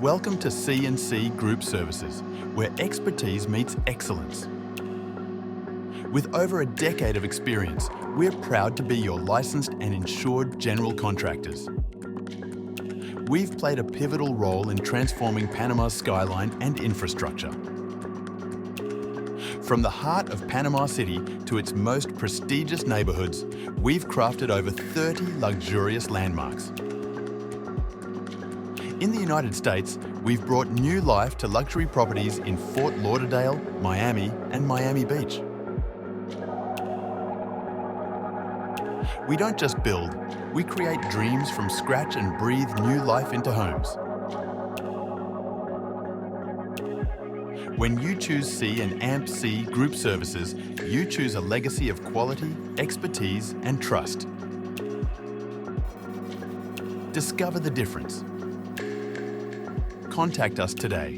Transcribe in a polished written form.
Welcome to C&C Group Services, where expertise meets excellence. With over a decade of experience, we're proud to be your licensed and insured general contractors. We've played a pivotal role in transforming Panama's skyline and infrastructure. From the heart of Panama City to its most prestigious neighbourhoods, we've crafted over 30 luxurious landmarks. In the United States, we've brought new life to luxury properties in Fort Lauderdale, Miami, and Miami Beach. We don't just build, we create dreams from scratch and breathe new life into homes. When you choose C and AMP-C Group Services, you choose a legacy of quality, expertise, and trust. Discover the difference. Contact us today.